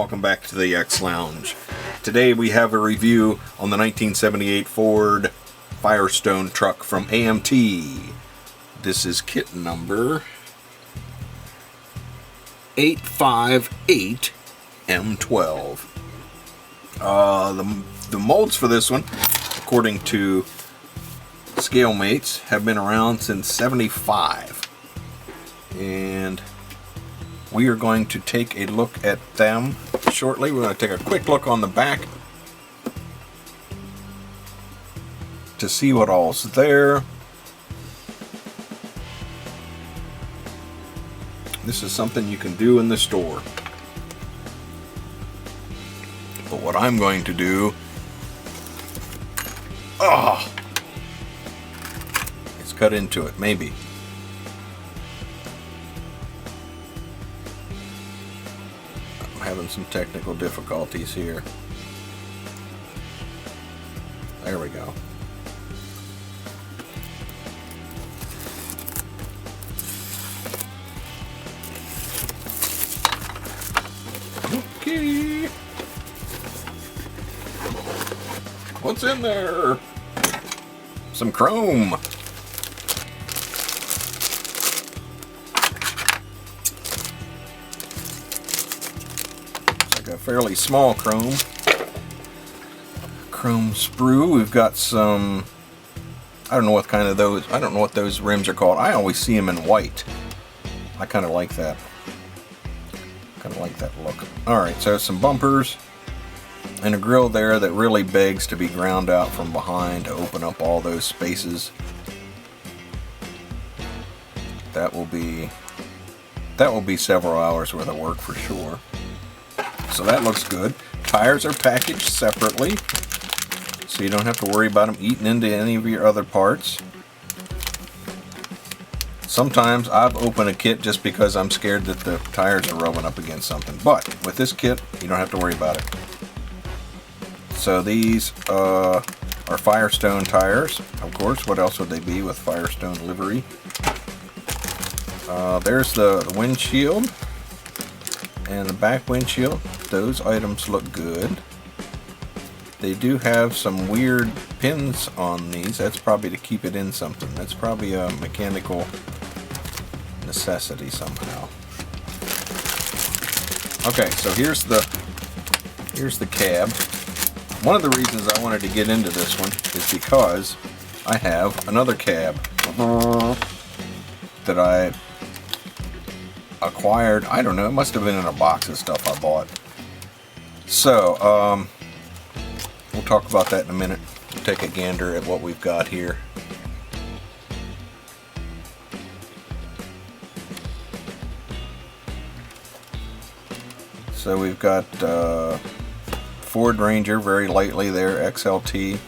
welcome back to the X Lounge. Today we have a review on the 1978 Ford Firestone truck from AMT. This is kit number 858M12. The molds for this one, according to scale mates, have been around since '75, and we are going to take a look at them shortly. We're going to take a quick look on the back to see what all's there. This is something you can do in the store. But what I'm going to do is cut into it, maybe. I'm having some technical difficulties here. There we go. Okay. What's in there? Some chrome. Like a fairly small chrome sprue. We've got some, I don't know what kind of those, I don't know what those rims are called. I always see them in white. I kind of like that. Look. Alright, so some bumpers and a grill there that really begs to be ground out from behind to open up all those spaces. That will be several hours worth of work for sure. So that looks good. Tires are packaged separately, so you don't have to worry about them eating into any of your other parts. Sometimes I've opened a kit just because I'm scared that the tires are rubbing up against something. But with this kit, you don't have to worry about it. So these are Firestone tires. Of course, what else would they be with Firestone livery? There's the windshield and the back windshield. Those items look good. They do have some weird pins on these. That's probably to keep it in something. That's probably a mechanical necessity somehow. Okay, so here's the cab. One of the reasons I wanted to get into this one is because I have another cab that I acquired. I don't know, it must have been in a box of stuff I bought. So, we'll talk about that in a minute. We'll take a gander at what we've got here. So we've got Ford Ranger, very lightly there, XLT,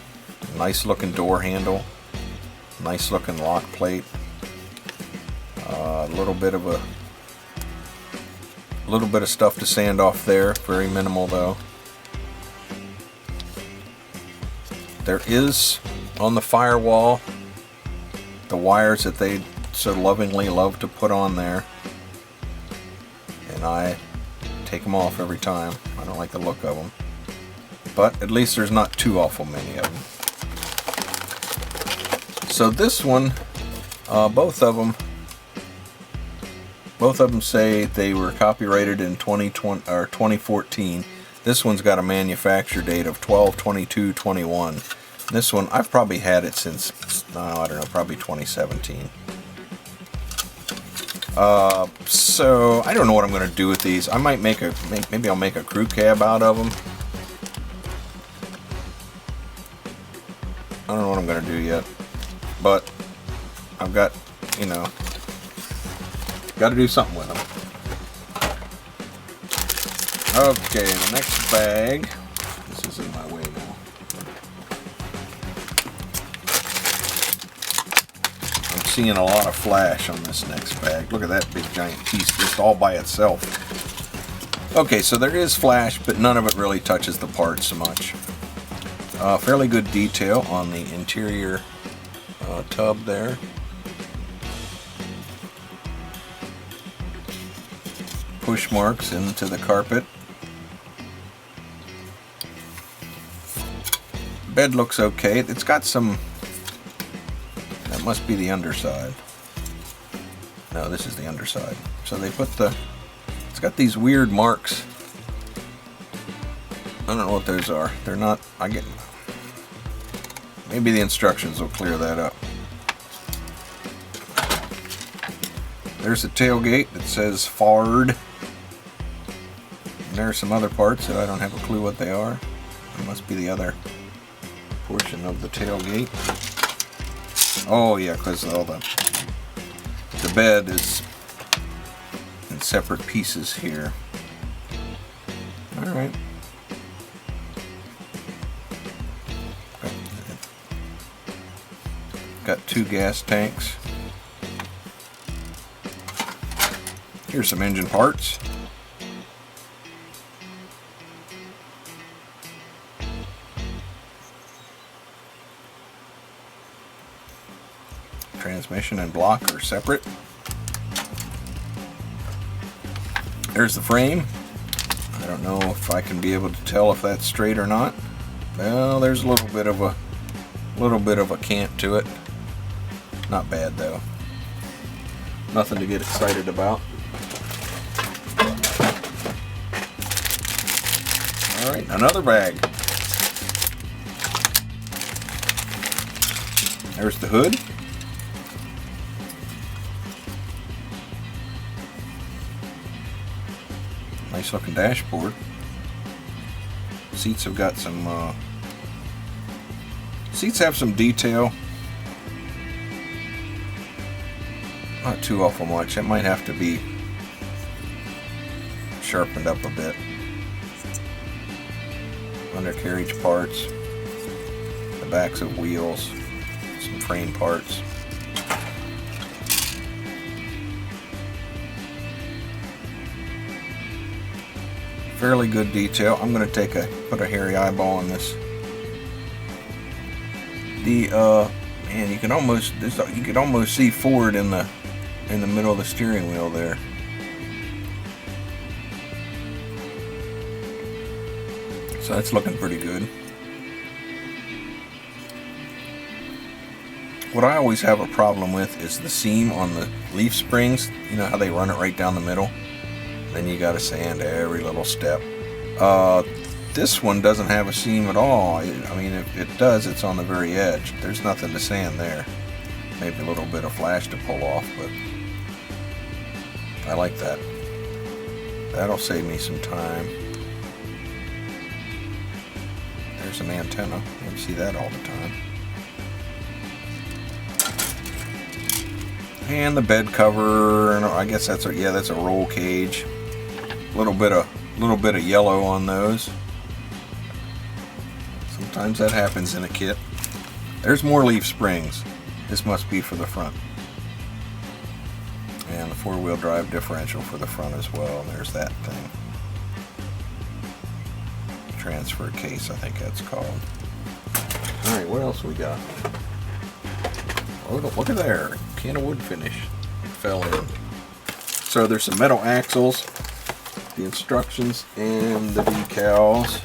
nice looking door handle, nice looking lock plate, a little bit of stuff to sand off there, very minimal though. There is on the firewall the wires that they so lovingly love to put on there, and I take them off every time. I don't like the look of them, but at least there's not too awful many of them. So this one, both of them say they were copyrighted in 2020 or 2014. This one's got a manufacture date of 12/22/21. This one, I've probably had it since, I don't know, probably 2017. So I don't know what I'm going to do with these. I might maybe I'll make a crew cab out of them. I don't know what I'm going to do yet, but I've got, got to do something with them. Okay, the next bag. This is in my way now. I'm seeing a lot of flash on this next bag. Look at that big giant piece just all by itself. Okay, so there is flash, but none of it really touches the parts much. Fairly good detail on the interior tub there. Push marks into the carpet. bed looks okay. It's got some, that must be the underside. No, this is the underside. So they put it's got these weird marks. I don't know what those are. They're not, maybe the instructions will clear that up. There's a tailgate that says Ford. And there are some other parts that I don't have a clue what they are. It must be the other portion of the tailgate. Oh yeah, because all the bed is in separate pieces here. Alright. Got 2 gas tanks. Here's some engine parts. Transmission and block are separate. There's the frame. I don't know if I can be able to tell if that's straight or not. Well, there's a little bit of a cant to it. Not bad though. Nothing to get excited about. Alright, another bag. There's the hood. Nice looking dashboard. Seats have got some seats have some detail. Not too awful much. It might have to be sharpened up a bit. Undercarriage parts, the backs of wheels, some frame parts. Fairly good detail. I'm going to put a hairy eyeball on this. Man, you can almost see Ford in the middle of the steering wheel there. So that's looking pretty good. What I always have a problem with is the seam on the leaf springs. You know how they run it right down the middle? Then you got to sand every little step. This one doesn't have a seam at all. I mean, if it does, it's on the very edge. There's nothing to sand there. Maybe a little bit of flash to pull off, but I like that. That'll save me some time. There's an antenna. You see that all the time. And the bed cover, and I guess that's a roll cage. Little bit of yellow on those. Sometimes that happens in a kit. There's more leaf springs. This must be for the front. And the 4-wheel drive differential for the front as well. There's that thing. Transfer case, I think that's called. Alright, what else we got? Oh, look at there. Can of wood finish. It fell in. So there's some metal axles, the instructions, and the decals.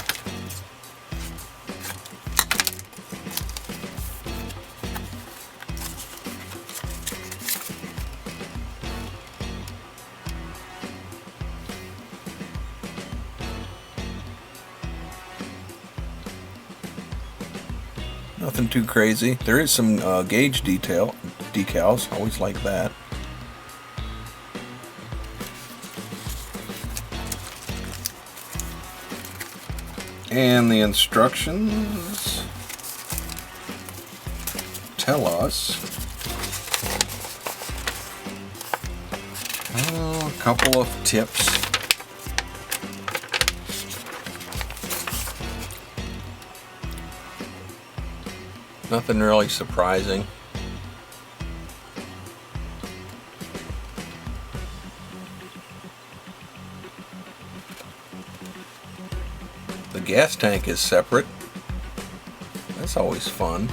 Nothing too crazy. There is some gauge decals. Always like that. And the instructions tell us a couple of tips. Nothing really surprising. The gas tank is separate. That's always fun.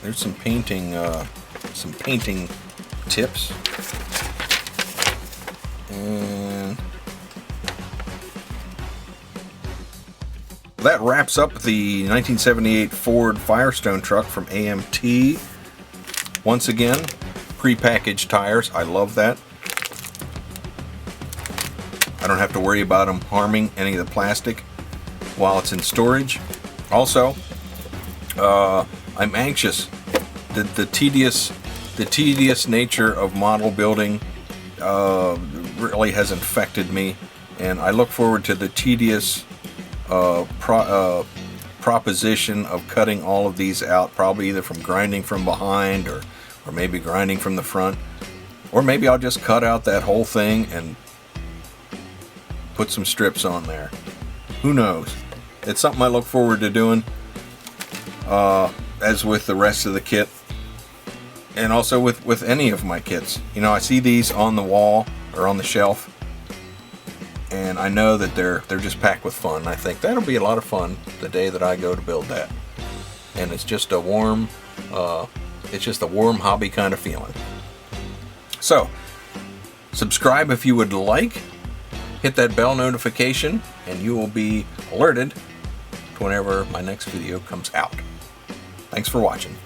There's some painting tips. And That wraps up the 1978 Ford Firestone truck from AMT. Once again, pre-packaged tires. I love that. I don't have to worry about them harming any of the plastic while it's in storage. Also, I'm anxious. The tedious nature of model building really has infected me, and I look forward to the tedious proposition of cutting all of these out, probably either from grinding from behind or maybe grinding from the front, or maybe I'll just cut out that whole thing and put some strips on there. Who knows? It's something I look forward to doing, as with the rest of the kit, and also with any of my kits. You know, I see these on the wall or on the shelf, and I know that they're just packed with fun. I think that'll be a lot of fun the day that I go to build that. And it's just a warm hobby kind of feeling. So, subscribe if you would like. Hit that bell notification, and you will be alerted to whenever my next video comes out. Thanks for watching.